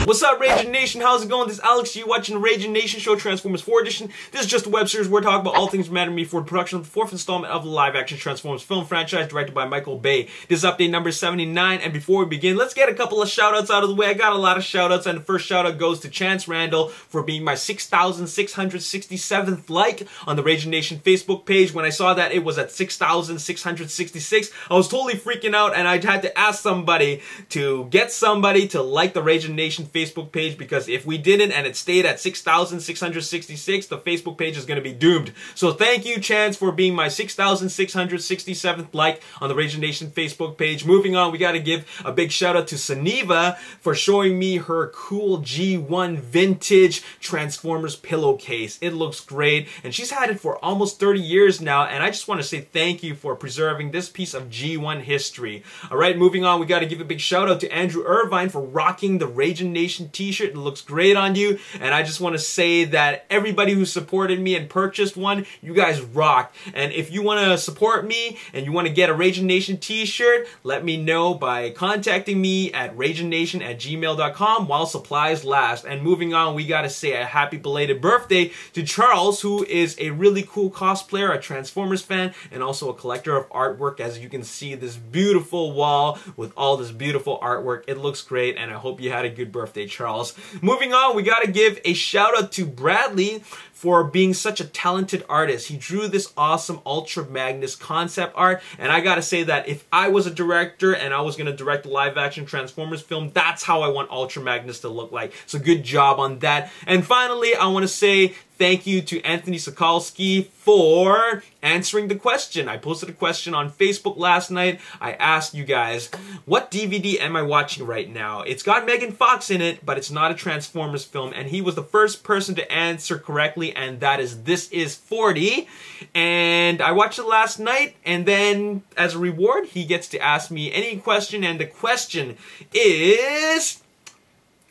What's up, Ragin Nation? How's it going? This is Alex. You watching the Ragin Nation show, Transformers 4 edition. This is just a web series where we're talking about all things that matter to me for the production of the fourth installment of the live-action Transformers film franchise, directed by Michael Bay. This is update number 79, and before we begin, let's get a couple of shout-outs out of the way. I got a lot of shout-outs, and the first shout-out goes to Chance Randall for being my 6,667th like on the Ragin Nation Facebook page. When I saw that it was at 6,666, I was totally freaking out, and I had to ask somebody to get somebody to like the Ragin Nation Facebook page, because if we didn't and it stayed at 6,666, the Facebook page is going to be doomed. So thank you, Chance, for being my 6,667th like on the Ragin Nation Facebook page. Moving on, we got to give a big shout out to Saniva for showing me her cool G1 vintage Transformers pillowcase. It looks great, and she's had it for almost 30 years now, and I just want to say thank you for preserving this piece of G1 history. Alright, moving on, we got to give a big shout out to Andrew Irvine for rocking the Ragin Nation t-shirt. It looks great on you, and I just want to say that everybody who supported me and purchased one, you guys rock. And if you want to support me and you want to get a Ragin Nation t-shirt, let me know by contacting me at raginnation@gmail.com while supplies last. And moving on, we got to say a happy belated birthday to Charles, who is a really cool cosplayer, a Transformers fan, and also a collector of artwork. As you can see, this beautiful wall with all this beautiful artwork. It looks great, and I hope you had a good birthday, Charles. Moving on, we got to give a shout out to Bradley for being such a talented artist. He drew this awesome Ultra Magnus concept art, and I gotta say that if I was a director and I was gonna direct a live-action Transformers film, that's how I want Ultra Magnus to look like. So good job on that. And finally, I want to say thank you to Anthony Sokolsky for answering the question. I posted a question on Facebook last night. I asked you guys, what DVD am I watching right now? It's got Megan Fox in it, but it's not a Transformers film, and he was the first person to answer correctly, and that is This Is 40. And I watched it last night, and then as a reward, he gets to ask me any question, and the question is...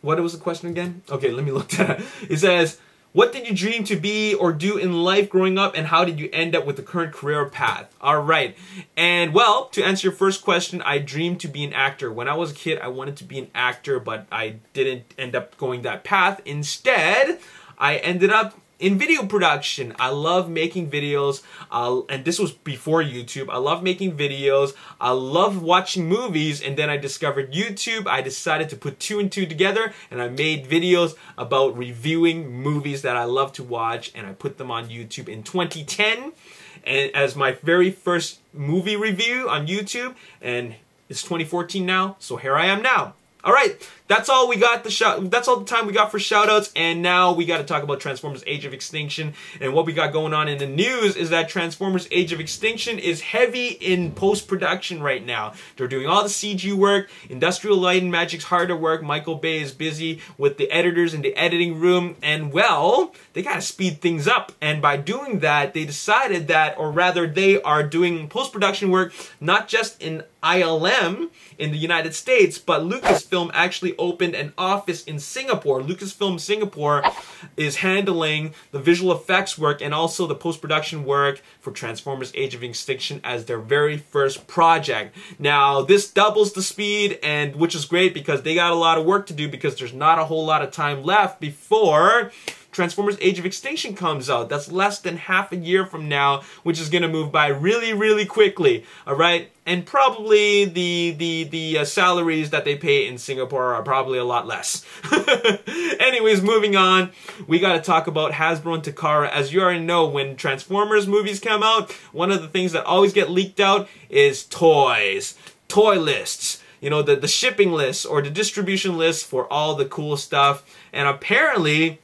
What was the question again? Okay, let me look that up. It says, what did you dream to be or do in life growing up, and how did you end up with the current career path? Alright, and well, to answer your first question, I dreamed to be an actor. When I was a kid, I wanted to be an actor, but I didn't end up going that path. Instead, I ended up in video production. I love making videos, and this was before YouTube. I love making videos. I love watching movies, and then I discovered YouTube. I decided to put two and two together, and I made videos about reviewing movies that I love to watch, and I put them on YouTube in 2010 and as my very first movie review on YouTube, and it's 2014 now, so here I am now. Alright, that's all we got. That's all the time we got for shoutouts, and now we got to talk about Transformers Age of Extinction. And what we got going on in the news is that Transformers Age of Extinction is heavy in post-production right now. They're doing all the CG work, Industrial Light and Magic's harder work. Michael Bay is busy with the editors in the editing room, and well, they got to speed things up. And by doing that, they decided that, or rather, they are doing post-production work not just in ILM in the United States, but Lucasfilm actually opened an office in Singapore. Lucasfilm Singapore is handling the visual effects work and also the post-production work for Transformers Age of Extinction as their very first project. Now, this doubles the speed, and which is great because they got a lot of work to do, because there's not a whole lot of time left before Transformers Age of Extinction comes out. That's less than half a year from now, which is going to move by really, really quickly. Alright? And probably the salaries that they pay in Singapore are probably a lot less. Anyways, moving on, we got to talk about Hasbro and Takara. As you already know, when Transformers movies come out, one of the things that always get leaked out is toys. Toy lists. You know, the shipping lists or the distribution lists for all the cool stuff. And apparently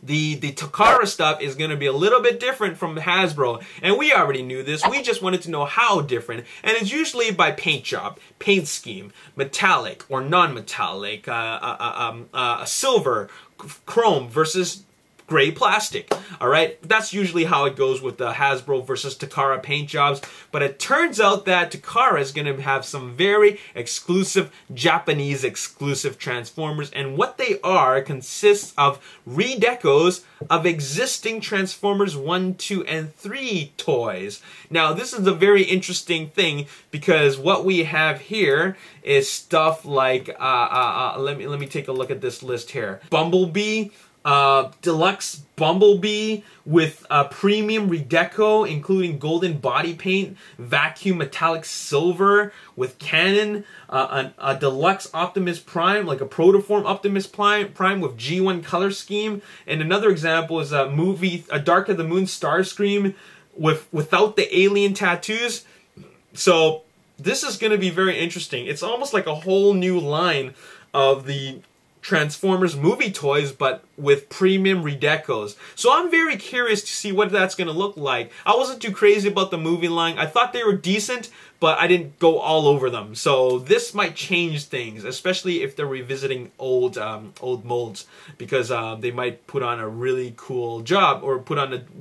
the Takara stuff is going to be a little bit different from Hasbro, and we already knew this. We just wanted to know how different, and it's usually by paint job, paint scheme, metallic or non-metallic, silver, chrome versus gray plastic. Alright, that's usually how it goes with the Hasbro versus Takara paint jobs, but it turns out that Takara is going to have some very exclusive, Japanese exclusive Transformers, and what they are consists of redecos of existing Transformers 1, 2, and 3 toys. Now this is a very interesting thing because what we have here is stuff like, let me take a look at this list here. Bumblebee, deluxe Bumblebee with premium redeco, including golden body paint, vacuum metallic silver with cannon, a deluxe Optimus Prime, like a protoform Optimus Prime with G1 color scheme, and another example is a Dark of the Moon Starscream without the alien tattoos. So this is going to be very interesting. It's almost like a whole new line of the Transformers movie toys, but with premium redecos. So I'm very curious to see what that's going to look like. I wasn't too crazy about the movie line. I thought they were decent, but I didn't go all over them. So this might change things, especially if they're revisiting old molds, because they might put on a really cool job, or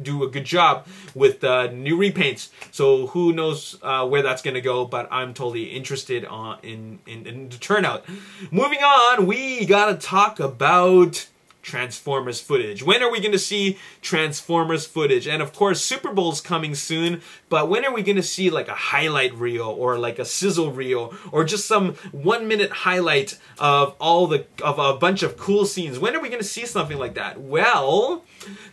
do a good job with new repaints. So who knows where that's going to go, but I'm totally interested in the turnout. Moving on, we gotta talk about Transformers footage. When are we going to see Transformers footage? And of course, Super Bowl's coming soon, but when are we going to see like a highlight reel or like a sizzle reel or just some 1-minute highlight of a bunch of cool scenes? When are we going to see something like that? Well,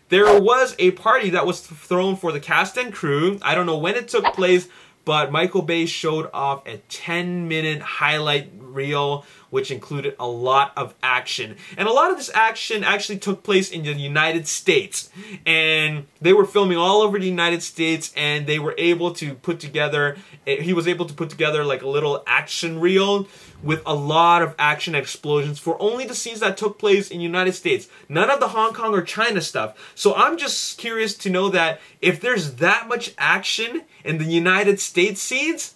there was a party that was thrown for the cast and crew. I don't know when it took place, but Michael Bay showed off a 10-minute highlight reel, which included a lot of action. And a lot of this action actually took place in the United States. And they were filming all over the United States, and they were able to put together, he was able to put together like a little action reel with a lot of action explosions for only the scenes that took place in the United States. None of the Hong Kong or China stuff. So I'm just curious to know that if there's that much action in the United States scenes,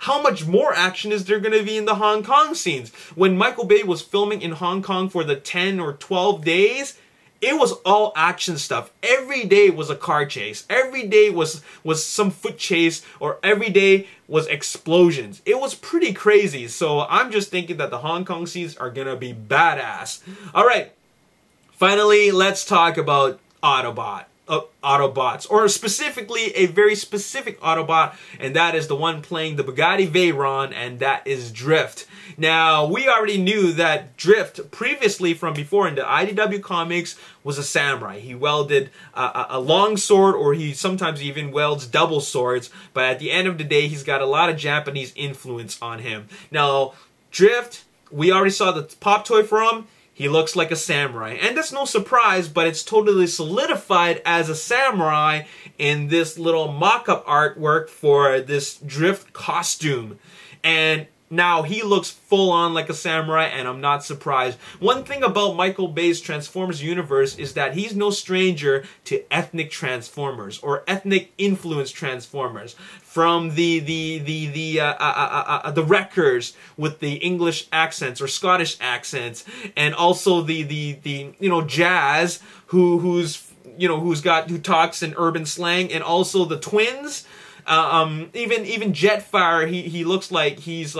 how much more action is there going to be in the Hong Kong scenes? When Michael Bay was filming in Hong Kong for the 10 or 12 days, it was all action stuff. Every day was a car chase. Every day was some foot chase, or every day was explosions. It was pretty crazy. So I'm just thinking that the Hong Kong scenes are going to be badass. All right. Finally, let's talk about Autobots, or specifically a very specific Autobot, and that is the one playing the Bugatti Veyron, and that is Drift. Now, we already knew that Drift, previously from before in the IDW comics, was a samurai. He wielded a long sword, or he sometimes even wields double swords, but at the end of the day, he's got a lot of Japanese influence on him. Now, Drift, we already saw the pop toy for him. He looks like a samurai. And that's no surprise, but it's totally solidified as a samurai in this little mock-up artwork for this Drift costume. And now he looks full on like a samurai, and I'm not surprised. One thing about Michael Bay's Transformers universe is that he's no stranger to ethnic Transformers, or ethnic influenced Transformers. From the Wreckers with the English accents or Scottish accents, and also the Jazz who talks in urban slang, and also the twins. Even Jetfire, he looks like he's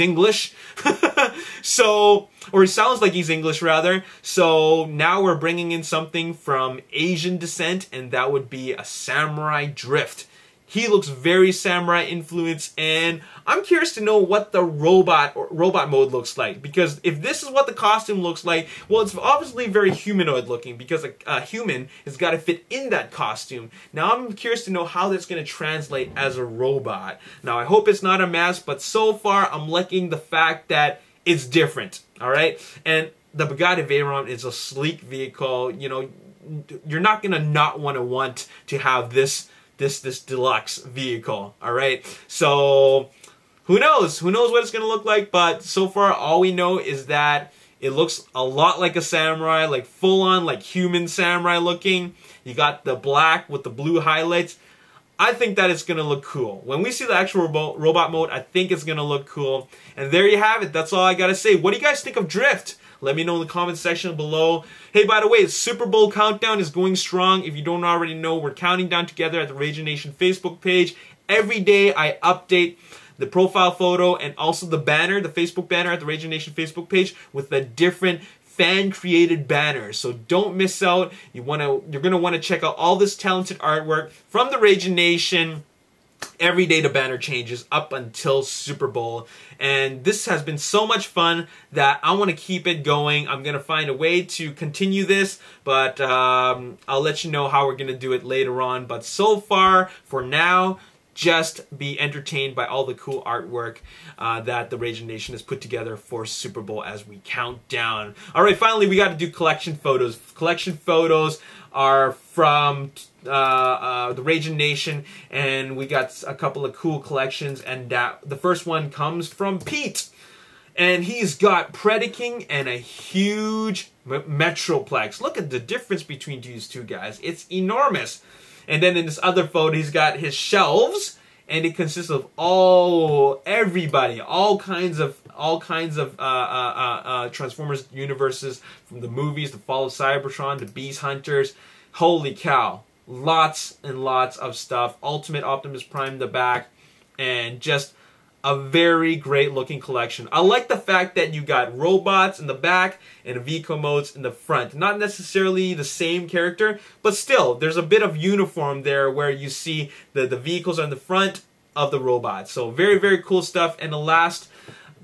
English. So, or he sounds like he's English rather. So now we're bringing in something from Asian descent, and that would be a Samurai Drift. He looks very samurai influenced, and I'm curious to know what the robot mode looks like, because if this is what the costume looks like, well, it's obviously very humanoid looking, because a human has got to fit in that costume. Now I'm curious to know how that's going to translate as a robot. Now I hope it's not a mask, but so far I'm liking the fact that it's different. All right, and the Bugatti Veyron is a sleek vehicle. You know, you're not going to not want to have this deluxe vehicle. All right, so who knows what it's gonna look like, but so far all we know is that it looks a lot like a samurai, like full on like human samurai looking. You got the black with the blue highlights. I think that it's gonna look cool. When we see the actual robot mode, I think it's gonna look cool. And there you have it. That's all I gotta say. What do you guys think of Drift? Let me know in the comment section below. Hey, by the way, the Super Bowl countdown is going strong. If you don't already know, we're counting down together at the Ragin Nation Facebook page. Every day I update the profile photo and also the banner, the Facebook banner at the Ragin Nation Facebook page with the different fan-created banners. So don't miss out. You're gonna want to check out all this talented artwork from the Ragin Nation. Every day the banner changes up until Super Bowl, and this has been so much fun that I want to keep it going. I'm gonna find a way to continue this, but I'll let you know how we're gonna do it later on. But so far, for now, just be entertained by all the cool artwork that the Ragin Nation has put together for Super Bowl as we count down. All right, finally, we got to do collection photos. Collection photos are from the Ragin Nation, and we got a couple of cool collections, and the first one comes from Pete. And he's got Predaking and a huge Metroplex. Look at the difference between these two guys. It's enormous. And then in this other photo, he's got his shelves, and it consists of everybody, all kinds of Transformers universes, from the movies, the Fall of Cybertron, the Beast Hunters. Holy cow. Lots and lots of stuff. Ultimate Optimus Prime in the back, and just a very great looking collection. I like the fact that you got robots in the back and vehicle modes in the front. Not necessarily the same character, but still, there's a bit of uniform there where you see the vehicles are in the front of the robots. So very, very cool stuff. And the last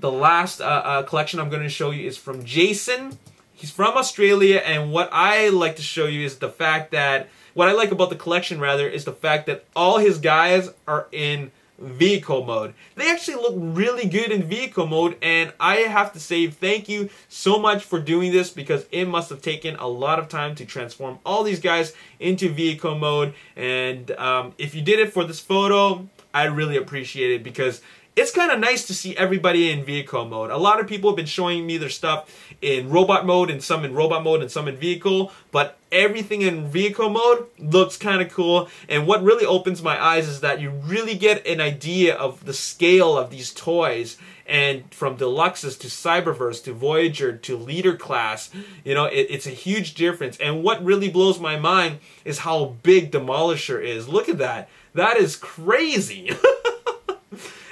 collection I'm going to show you is from Jason. He's from Australia, and what I like to show you is the fact that, what I like about the collection rather, is the fact that all his guys are in vehicle mode. They actually look really good in vehicle mode, and I have to say thank you so much for doing this, because it must have taken a lot of time to transform all these guys into vehicle mode. And if you did it for this photo, I really appreciate it, because it's kind of nice to see everybody in vehicle mode. A lot of people have been showing me their stuff in robot mode, and some in robot mode, and some in vehicle, but everything in vehicle mode looks kind of cool. And what really opens my eyes is that you really get an idea of the scale of these toys, and from Deluxes to Cyberverse to Voyager to Leader Class, you know, it's a huge difference. And what really blows my mind is how big Demolisher is. Look at that. That is crazy.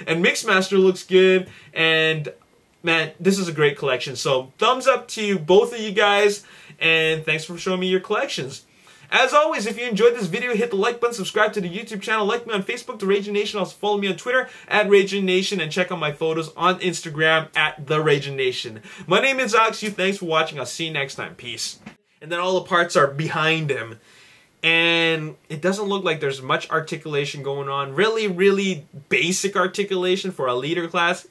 And Mixmaster looks good, and man, this is a great collection. So thumbs up to both of you guys, and thanks for showing me your collections. As always, if you enjoyed this video, hit the like button, subscribe to the YouTube channel, like me on Facebook, The Ragin Nation. Also follow me on Twitter at Ragin Nation, and check out my photos on Instagram at The Ragin Nation. My name is Alex. Thanks for watching. I'll see you next time. Peace. And then all the parts are behind him, and it doesn't look like there's much articulation going on. Really, really basic articulation for a leader class.